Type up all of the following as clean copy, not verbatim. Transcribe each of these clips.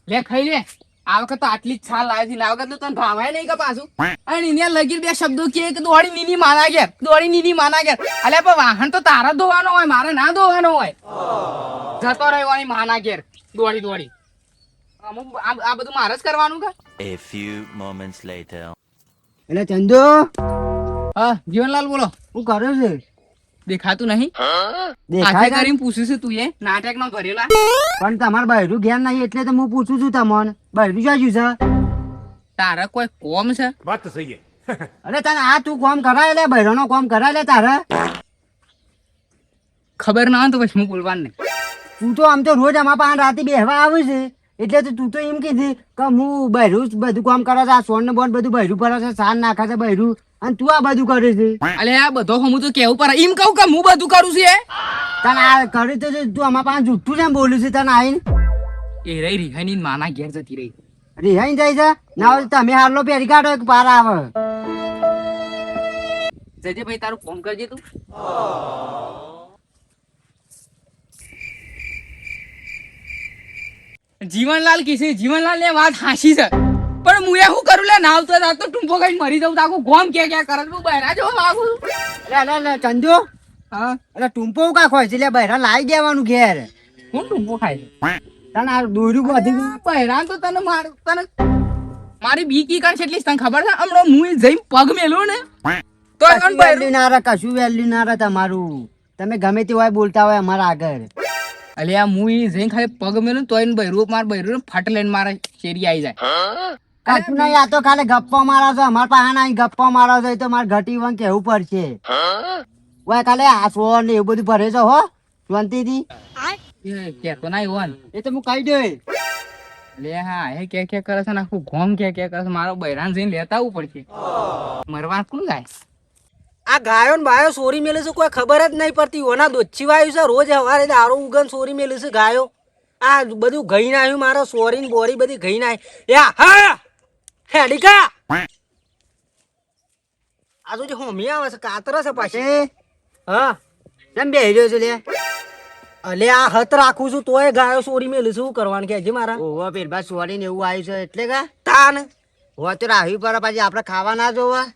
લે ખાઈ લે. આ વખત તો આટલી જ છાલ લાવી હતી. આ વખત તો તને ભાવાય નહીં કે પાછું. અને એને લગી બે શબ્દો કે દોડી નીની માના ઘેર, દોડી નીની માના ઘેર. અલ્યા પણ વાહન તો તારા ધોવાનો હોય, મારે ના ધોવાનો હોય. જતો રહેવાની માના ઘેર દોડી દોડી. અમુક આ બધું મારે જ કરવાનું કે. A few moments later. એટલે ચંદુ હા જીવનલાલ બોલો. હું કરું છું? દેખાતું નહીં? દેખાય આખે છે? કરીને પૂછ્યું છે તું એ નાટક નો ભરેલા. પણ તમારે બૈરું ઘેર નહીં એટલે તો હું પૂછું છું તમને. બૈરું જોયું છે? તારે કોઈ કોમ છે? અરે તને આ તું કોમ કરાય લે, બૈરો નો કોમ કરાય લે તારે. ખબર ના હોય તો પછી હું બોલવાનું નહીં. તું તો આમ તો રોજ અમારા પાસે રાતે બેહવા આવે છે એટલે તો તું તો એમ કીધી કે હું બૈરું જ બધું કામ કરે છે. આ સોન ને બોન બધું બૈરું ભરે છે, સાન નાખે છે બૈરું, અને તું આ બધું કરે છે. અલે આ બધો હું તો કેવું પડે એમ કહું કે હું બધું કરું છું એ. તને આ કરી તો તું અમારા પાસે જુઠ્ઠું છે એમ બોલું છે તને આવીને. એ રહી રિહાની માના ઘેર જતી રહી. રિહાઈ જાય છે ના હોય તો તમે હારલો પહેરી કાઢો એક પાર આવે. જજે ભાઈ તારું ફોન કરજે તું. જીવનલાલ કીધી જીવનલાલ ને વાત હાસી છે પણ હું એ શું કરું લે નાવતો તો ટૂંપો કઈ મરી જવું તો આખું ગોમ કે કરે હું બહેરા જો માગું. એટલે ચંદુ હા એટલે ટૂંપો કા ખોય છે એટલે બૈરા લાવી દેવાનું ઘેર. હું ટૂંપો ખાય તને આ દોર્યું બધી બહેરા તો તને મારી બી કી કાન છે એટલી તને ખબર છે હમણાં હું જઈને પગ મેલું ને તો કશું વેલ્યુ ના રહે, કશું વેલ્યુ ના રહે તમારું. તમે ગમે તે હોય બોલતા હોય અમારા આગળ. અલે આ હું જઈને ખાલી પગ મેલું તો એને બહેરું માર બહેરું ફટ લઈને મારે શેરી આવી જાય. કશું નહીં, આ તો ખાલી ગપ્પો મારો છો અમારા પાસે નહીં. ગપ્પો મારો છો તો મારે ઘટી વન કેવું પડશે. ઓય ખાલી આ સોન ને એવું બધું ભરે છે હો શાંતિથી. કેતો ના હોન એ તો હું કહી દે. લે હા એ કે કરે છે ને આખું ગોમ કે કરે છે મારો બૈરાન જઈને લેતા આવવું પડશે. મરવા કોણ જાય? આ ગાયો ને બાયો સોરી મેલે છે કોઈ ખબર જ નહીં પડતી. ઓના દોછી વાયુ છે રોજ સવારે દારૂ ઉગન સોરી મેલે છે ગાયો. આ બધું ઘઈ નાખ્યું મારો સોરી ને બોરી બધી ઘઈ નાખી. યા હા હેડિકા આ તો જે હોમી આવે છે કાતર છે પાછી. હા કેમ બેહી રહ્યો છે લે? અલે આ હત રાખું છું તોય ગાયો સોરી મેલે છે. શું કરવાનું કે હજી મારા ઓહો પેરબા સોરી ને એવું આવ્યું છે એટલે કા તાન. હોય તો રાહી પર પાછી આપડે ખાવા ના જોવા.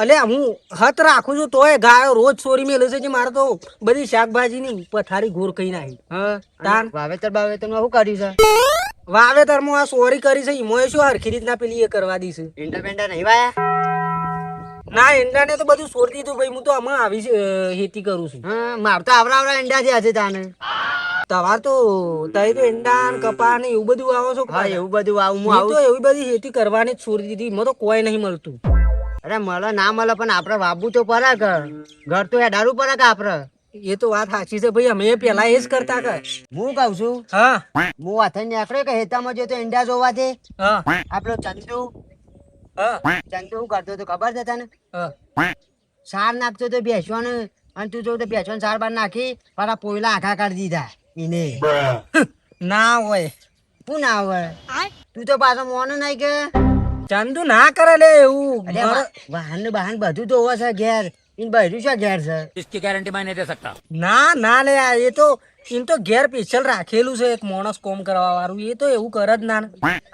અલે હું હત રાખું છું તોય ગાયો રોજ સોરી મેલે છે. જે મારે તો બધી શાકભાજી ની પથારી ઘોર કઈ નાખી. હા તાન. વાવેતર બાવેતર માં શું કર્યું છે? વાવેતરમાં આ સોરી કરી છે ઈમોએ શું હરખી રીતના પેલી એ કરવા દી છે. ઈંડા પેંડા નહીં વાયા? ના ઈંડાને તો બધું છોડી દીધું ભાઈ. હું તો આમાં આવી ખેતી કરું છું. હા માર તો આવડા ઈંડા થયા છે તાને. તમાર તો તઈ તો ઈંડા ને કપા ને એવું બધું આવો છો. હા એવું બધું આવું હું હું આવું. તો એવી બધી ખેતી કરવાની જ છોડી દીધી. મને તો કોઈ નહીં મળતું. અરે મળે ના મળે પણ આપડે વાબુ તો પડે કે ઘર તો હેડારું પડે કે આપડે. એ તો વાત સાચી છે ભાઈ. અમે પેલા એ જ કરતા કર. હું કઉ છું હા હું હાથે નીકળ્યો કે હેતામાં જો તો ઈંડા જોવા દે. હા આપડો ચંદુ હા ચંદુ શું કરતો તો ખબર છે તને? હા સાર નાખતો તો બેસવાનું અને તું જો તો બેસવાનું સાર બાર નાખી પાછા પોયલા આખા કાઢી દીધા એને. ના હોય શું ના આવે? તું તો પાછો મોનું નહીં કે ચંદુ ના કરે લે એવું. અરે વાહન ને બહાન બધું તો હોવા છે ઘેર. ઈન બહેરું છે ઘેર છે. ના ના લે આ એ તો એમ તો ઘેર સ્પેશિયલ રાખેલું છે એક માણસ કોમ કરવા વાળું. એ તો એવું કરે જ ના.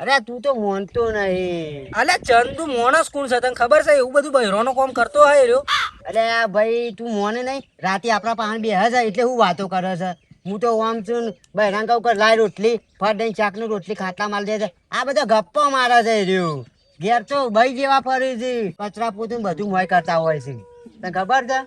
અરે તું તો મોનતો નહીં. અલે ચંદુ માણસ કોણ છે તને ખબર છે? એવું બધું બહેરોનો કોમ કરતો હોય રહ્યો. અરે આ ભાઈ તું મોને નહીં. રાતે આપણા પાસે બેહે છે એટલે હું વાતો કરે છે. હું તો આમ છું ને બહેરાન કહું કે લાય રોટલી ફટ દઈને શાકની રોટલી ખાટલા માલ દે છે. આ બધા ગપ્પો મારે છે રહ્યો. ઘેર તો ભાઈ જેવા ફરી છે કચરા પોતું બધું મોય કરતા હોય છે. તને ખબર છે?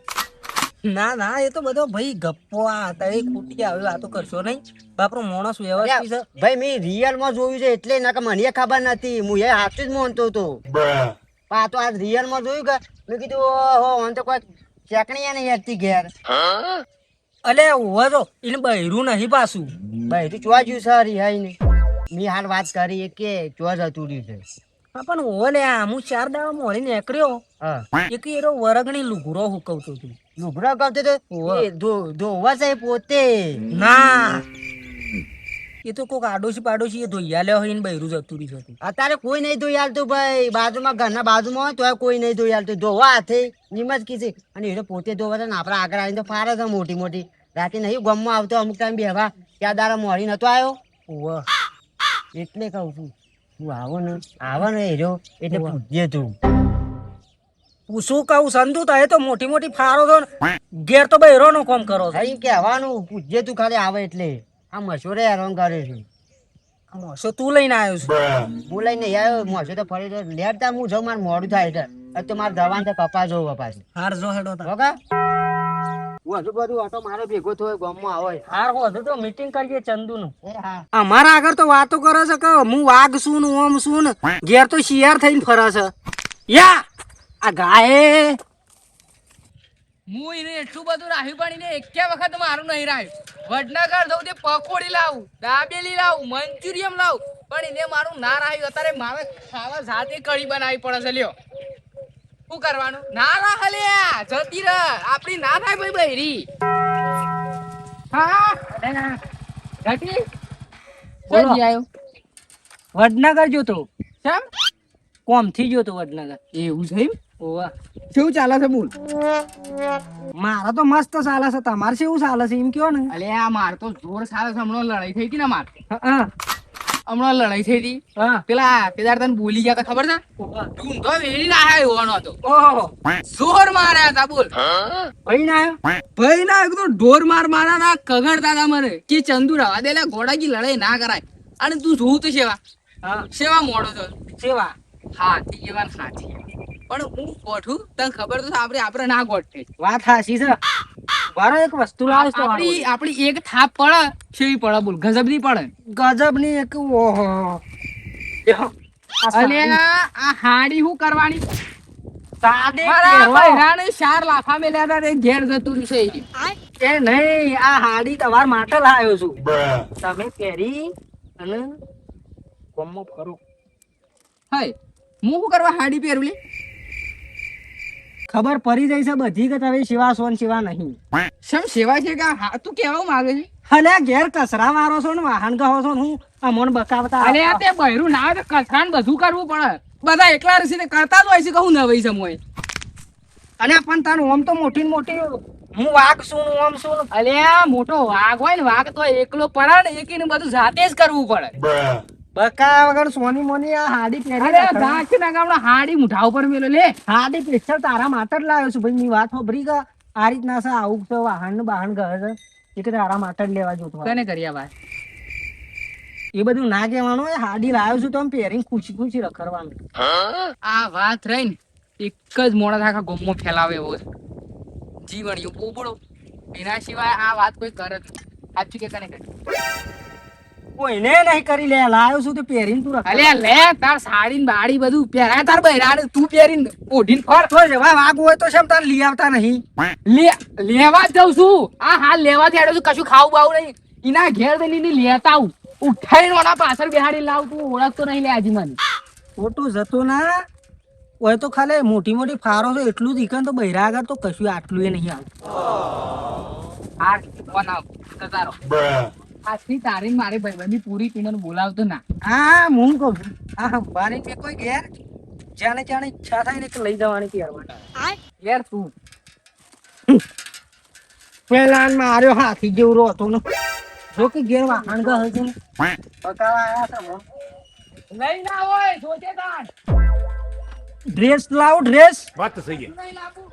ના ના એ તો બધો ભાઈ ગપ્પો આ હતા. એ ખોટી આવે વાતો કરશો નહીં. બાપરો માણસ વ્યવસ્થિત છે. ભાઈ મેં રિયલ માં જોયું છે એટલે ના કે મને ખબર નથી. હું એ સાચું જ માનતો હતો. પણ આ તો આ રિયલ માં જોયું કે મેં કીધું ઓહો આમ તો કોઈ ચેકણી નહીં હેરતી ઘેર. અલે ઉભો તો એને બહેરું નહીં પાછું. ભાઈ તું ચોવા જ્યું સર રિહાઈ ને મેં હાલ વાત કરી કે ચોવા જતું રહ્યું છે. હા પણ ઓવે લે હું 4 દાડા મોડી નીકળ્યો. હા એક એરો વરગણી લુગરો હુકવતો હતો. લુગડા કરતો તો ધોવા છે પોતે. ના એ તો કોક આડોશી પાડોશી એ ધોઈ લ્યો હોય ને બહેરું જતું રહ્યું હતું. અત્યારે કોઈ નહીં ધોઈ હાલતું ભાઈ. બાજુમાં ઘરના બાજુમાં હોય તોય કોઈ નહીં ધોઈ હાલતું. ધોવા હાથે નિમજ કીધી અને એ પોતે ધોવા છે ને આપડે આગળ આવીને તો ફારે છે મોટી મોટી. રાતે નહીં ગમમાં આવતો અમુક ટાઈમ બેહવા ત્યાં દાડા મોડી નતો આવ્યો. ઓવે એટલે કહું છું તું આવો ને હીરો એટલે પૂછજે તું. હું શું કહું સંધુ તો એ તો મોટી મોટી ફારો છો ને ઘેર તો બહેરો નો કામ કરો છો. અહીં કહેવાનું પૂછજે તું ખાલી આવે એટલે આ મશોરે હેરાન કરે છે. મોસો તું લઈને આવ્યો છું. હું લઈને આવ્યો મોશો તો ફરી લેટતા હું જાઉં મારે મોડું થાય એટલે હવે તો મારે જવાનું છે કપા જોવું પાછી. હાર જો હેડો તાર. ઓકે હું હજુ બધું ઓટો મારો ભેગો થયો ગામમાં આવે. હાર હો તો મીટિંગ કરીએ ચંદુનું. એ હા અમારા આગળ તો વાતો કરે છે કે હું વાઘ છું ને ઓમ છું ને ઘેર તો શિયાર થઈને ફરે છે. યા આ ગાય હું એને એટલું બધું રાખ્યું પણ એને એકે વખત મારું નહીં રાખ્યું. વડનગર જવું તે પકોડી લાવું, દાબેલી લાવું, મંચુરિયમ લાવું, પણ એને મારું ના રાખ્યું. અત્યારે મારે ખાવા જાતે કઢી બનાવવી પડે છે. લ્યો શું કરવાનું? ના રાખ લ્યા, જતી રહ, આપડી ના થાય ભાઈ બૈરી. હા ઘટી બોલો. ક્યાંથી આવ્યો? વડનગર જોતો કેમ કોમ થી જોતો વડનગર. એવું છે એમ? ઓવા કેવું ચાલે છે બોલ? મારા તો મસ્ત ચાલે છે. તમારે કેવું ચાલે છે એમ કયો ને. અલે આ માર તો જોર ચાલે છે. હમણાં લડાઈ થઈ હતી ને માર, હા હમણાં લડાઈ થઈ હતી. હા પેલા પેદાર તને બોલી ગયા તા ખબર છે? ઢૂંઢો વેરી ના આવ્યો હોવાનો હતો. ઓહો જોર માર્યા હતા બોલ. ભાઈ ના આવ્યો. ભાઈ ના એક તો ઢોર મારા ના કગડતા હતા મને કે ચંદુ રવા દે લે, ઘોડા કી લડાઈ ના કરાય. અને તું જોવું તો સેવા હા સેવા મોડો તો સેવા હાથી એવા હાથી. પણ હું ગોઠું તને ખબર તો છે આપણે ના ગોઠે. વાત હાસી છે. મારો એક વસ્તુ લાવીશ તો આપડી એક થાપ પડે કેવી પડે બોલ? ગજબ ની પડે. ગજબ ની એક ઓહો અને આ હાડી શું કરવાની? સાદે મારા પહેરવા. બૈરાને 4 લાફા મેલ્યા હતા તે ઘેર જતું રહ્યું છે. એ નહીં આ હાડી તમાર માટે લાવ્યો છું. તમે પહેરી અને કોમમાં ફરો. હાય હું શું કરવા હાડી પહેરું લે? ખબર પડી જાય છે બધી કે તમે સેવા છો ને સેવા નહીં. શેમ સેવા છે કે તું કેવા માંગે છે? અલે ઘેર કચરા વાળો છો ને વાહન ગહો છો ને હું અમોને બતાવતા અલે આ તે બૈરું ના આવે તો કચરાને બધું કરવું પડે. બધા એકલા રહેશે ને કરતા જ હોય છે કે હું નવાઈ સમોય. અને પણ તારું ઓમ તો મોટી ને મોટી હું વાઘ છું ને ઓમ છું ને. અલે આ મોટો વાઘ હોય ને, વાઘ તો એકલો પડે ને, એકીને બધું જાતે જ કરવું પડે. બકા વગર સોની મોની આ હાડી પહેરી અરે રખડવા. ગાંઠના ગામડા હાડી મુઠા ઉપર મેલો લે. હાડી સ્પેશિયલ તારા માટે જ લાવ્યો છું ભાઈ. ની વાત હોભરી કે આ રીતના છે આવું છે વાહન ને બહાન ગહે છે એટલે તારા માટે જ લેવા જોતો. કને કર્યા ભાઈ? એ બધું ના કહેવાનું. એ હાડી લાવ્યો છું તો આમ પહેરીને ખુશી ખુશી રખડવાનું. આ વાત રહી ને એક જ મોડા આખા ગોમમાં ફેલાવે એવો છે. જીવણીઓ પોપડો એના સિવાય આ વાત કોઈ કરે જ નહીં. સાચું કે કને કરે? કોઈને નહીં કરી લે. લાવ્યો છું તો પહેરીને તું રખડ. અલે લે તાર સાડી ને બાડી બધું પહેરાય તાર બૈરાને તું પહેરીને ઓઢીને ફર. તો જેવા વાઘ હોય તો શેમ તાર લઈ આવતા નહીં. લેવા જ જાઉં છું. આ હાલ લેવાથી હેડો છું. કશું ખાવું બાવું નહીં. એના ઘેર જઈને લેતા આવું. ઉઠાઈને ઓના પાછળ બેહાડી લાવ. તું ઓળખતો નહીં લે આજે મને. ખોટું જતો ના હોય તો ખાલી મોટી મોટી ફારો છે એટલું જ ઈકન તો બૈરા આગળ તો કશું આટલું એ નહીં આવતું. આ બનાવ કતારો આજથી તારી મારી ભાઈબંધી પૂરી પીને બોલાવતો ના. હા હું કહું છું આ અંબાની કે કોઈ ઘેર જાણે જાણે ઈચ્છા થાય ને કે લઈ જવાની પહેરવાની. યાર તું પેલા માર્યો હાથી જેવડો હતો ને જો કે ઘેર વાહન ગયો છે ને પકાવા આયા હતા મોં. લઈ ના હોય સોચે તાર ડ્રેસ લાવ ડ્રેસ. નહીં લાવું.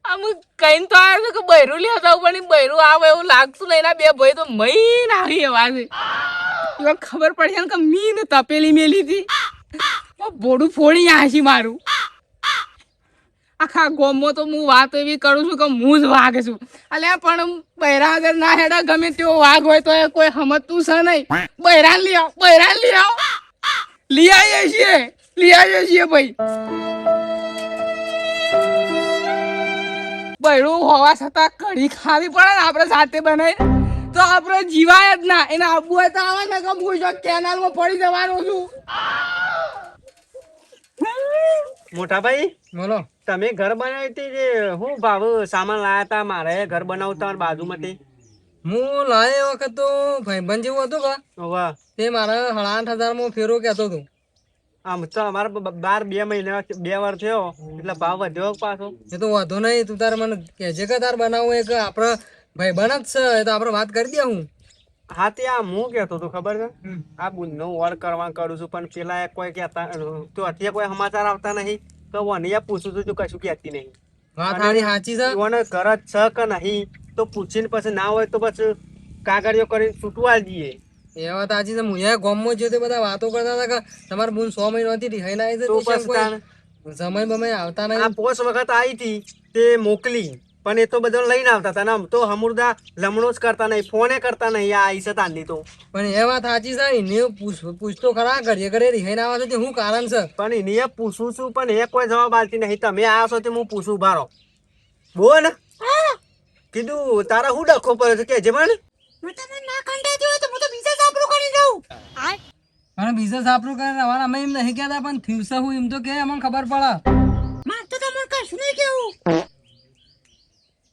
અમુક કઈ તો આવ્યું કે બૈરું લેતા આવું પણ બૈરું આવે એવું લાગતું નહીં. બે ભાઈ તો મહીન આવી એવા છે. એવા ખબર પડી ને કે મી ને તપેલી મેલી હતી બોડું ફોડી હાસી મારું. આખા ગોમમાં તો હું વાત એવી કરું છું કે હું જ વાઘ છું. અલ્યા પણ બૈરા આગળ ના હેડા ગમે તેવો વાઘ હોય તો એ કોઈ સમજતું છે નહીં. બૈરાન લઈ આવ, બૈરાન લઈ આવ. લઈ આવીએ છીએ ભાઈ. બૈરું હોવા છતાં કઢી ખાવી પડે ને આપણે સાથે બનાવીને તો આપણે જીવાય જ ના. એને આબુ હોય તો આવે ને કે હું જો કેનાલમાં પડી જવાનું છું. મોટા ભાઈ બોલો. તમે ઘર બનાવી હતી જે હું ભાવ સામાન લાયા હતા મારે ઘર બનાવતા બાજુમાંથી હું લાય એ વખત તો ભાઈબંધ જેવું હતું કે વાહ તે મારા 8,500 માં ફેરો કહેતો હતો. આમ તો અમારે બાર 2 મહિના 2 વાર થયો એટલે ભાવ વધ્યો પાછો. એ તો વાંધો નહીં, તું તારે મને કહેજે કે તાર બનાવવું એક આપણે ભાઈબંધ જ છે, એ તો આપણે વાત કરી દે. હું હા તે આ હું કેતો તો ખબર છે આ બુનનો વર કરવા કરું છું પણ પેલા કોઈ કહેતા તો અત્યારે કોઈ સમાચાર આવતા નહીં તો વનિયા પૂછું છું તો કશું કહેતી નહીં. વાત તારી સાચી છે. ઈવોને ઘર જ છે કે નહીં તો પૂછીને પછી ના હોય તો પછી કાગળિયો કરીને છૂટવા દઈએ. એ વાત સાચી છે. હું અહીંયા ગામમાં જો તે બધા વાતો કરતા હતા કે તમારે બુન 100 મહિનાથી રિહાઈને આવી છે, તો તે પછી તાણ સમય બમય આવતા આ નહીં. 5 વખત આવી હતી તે મોકલી પણ એ તો બધા લઈને આવતા હતા ને આમ તો હમુરદા લમણો જ કરતા નહીં, ફોને કરતા નહીં. આ આવી છે તાંડી તો પણ એ વાત સાચી છે. એને પૂછતો ખરા કરીએ કરે રિહાઈને આવે છે તે શું કારણ છે? પણ એને પૂછું છું પણ એ કોઈ જવાબ આલતી નહીં. તમે આવ્યા છો તે હું પૂછું ભારો બોલ કીધું તારા શું ડખો પડે છે કે જે મને અને બીજા સાપરું કરે રવાના અમે એમ નહીં કહેતા, પણ થયું છે હું એમ તો કે અમને ખબર પડે.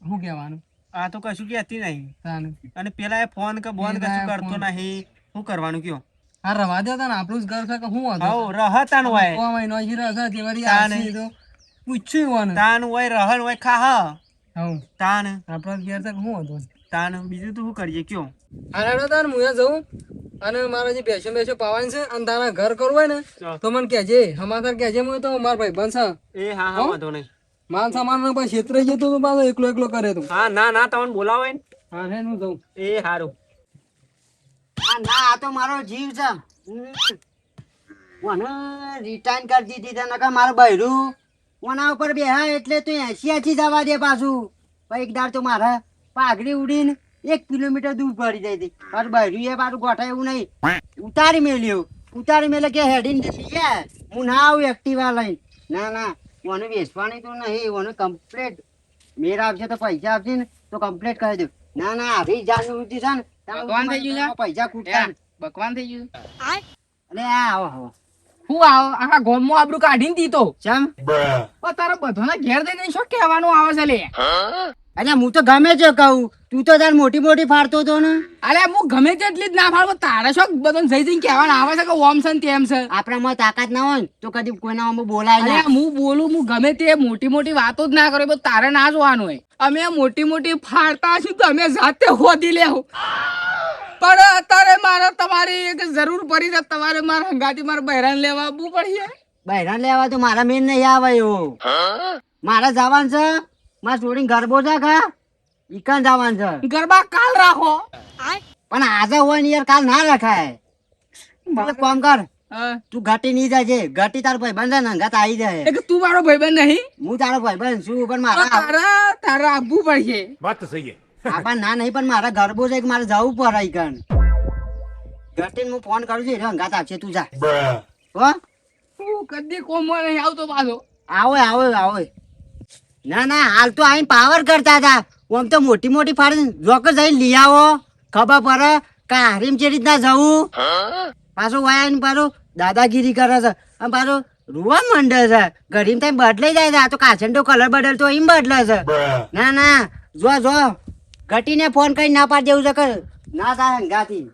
શું કહેવાનું? આ તો કશું કહેતી નહીં તાને અને પેલા એ ફોન કે બોન કશું કરતો નહીં. શું કરવાનું કયો? આ રવા દેતા ને આપણું જ ઘર છે કે શું હતું? હાઉ રહતાન હોય ઓ મહિનો જ રહે છે, તે વળી તાને. આવશે તો પૂછ્યું મને. તાન હોય રહન હોય ખા હઉ તાન આપણા ઘેર છે કે શું હતું? તાન બીજું તો શું કરીએ કયો? હારાડો તાર હું અહીંયા જઉં અને મારા જે બેસો પાવાની છે અને તારા ઘર કરવું હોય ને તો મને કહેજે, સમાચાર કહેજે. હું તો મારા ભાઈ બનશે એ હા હા વાંધો નહીં. માન સામાન પછી ક્ષેત્ર જતો તો પાછો એકલો એકલો કરે તું. હા ના ના તમને બોલાવે ને હા હે હું જઉં. એ સારું. ના આ તો મારો જીવ છે. મને રિટાયર કરી દીધી તને કે મારું બૈરું ઓના ઉપર બેહા એટલે તું 80 જવા દે પાછું. પછી એક દાડ તો મારા પાઘડી ઉડીને 1 કિલોમીટર દૂર પડી જાય હતી. મારું બૈરું એ પાછું ગોઠા એવું નહીં ઉતારી મેલ્યું. ઉતારી મેલે કે હેડીને લઈએ હું ના આવું એક્ટિવા લઈને. ના ના ઓને વેચવાની તો નહીં, ઓને કમ્પ્લેટ મેર આવશે તો પૈસા આપશે ને તો કમ્પ્લેટ કરી દઉં. ના ના આવી જાણવું છે ને ભગવાન થઈ ગયું છે? પૈસા ખૂટતા ભગવાન થઈ ગયું. અરે આ આવો આવો હું આવો આખા ગોમમાં આબરૂ કાઢીને દીધો. ચમ પણ તારા બધાના ઘેર જઈને શું કહેવાનું આવે છે લે? અરે હું તો ગમે છે કહું, તું તો તાર મોટી મોટી ફાડતો હતો ને. અલે હું ગમે તેટલી જ ના ફાડું, તારે શું બધાને જઈ જઈને કહેવાનું આવે છે કે ઓમ છે ને તેમ છે? આપણામાં તાકાત ના હોય ને તો કદી કોઈના આમાં બોલાય અરે ના. હું બોલું, હું ગમે તે મોટી મોટી વાતો જ ના કરું, તારે ના જોવાનું હોય. અમે મોટી મોટી ફાડતા હશું તો અમે જાતે હોદી લેવું. પણ અત્યારે મારે તમારી એક જરૂર પડી છે, તમારે મારા હંગાથી મારે બહેરાન લેવા આવવું પડશે. બહેરાન લેવા તો મારા મેન નહીં આવે એવો. મારે જવાનું છે, મારે છોડીને ગરબો છે ખા ઈકન જવાનું છે. ગરબા કાલ રાખો. પણ આજે હોય ને યાર કાલ ના રખાય. તું એક કામ કર, હા. તું ઘાટી નહીં જાય, ઘાટી તારો ભાઈબંધ છે ને ઘાત આવી જાય. એક તું મારો ભાઈબંધ નહીં? હું તારો ભાઈબંધ છું પણ તો મારા તારે આવવું પડશે. આપા ના નહીં પણ મારા ગરબો છે કે મારે જવું પડે ઈકન. ઘાટીને હું ફોન કરું છું ઘાત આવશે તું જા. હો તું કદી કોમો નહીં આવતો પાછો. આવો આવો આવો. ના ના હાલ તો આઈને પાવર કરતા હતા. આમ તો મોટી મોટી ફાડી જોક જઈને લઈ આવો, ખબર પડે કે હારીમ જે રીતના જવું. પાછું વાયા ને પાછું દાદાગીરી કરે છે અને પાછું રૂવા માંડે છે. ગરીબ થાય બદલાઈ જાય છે. આ તો કાચંડો કલર બદલતો એમ બદલે છે. ના ના જો જો ઘટીને ફોન કરી ના પાડી દેવું છે કે ના થાય હંગાથી.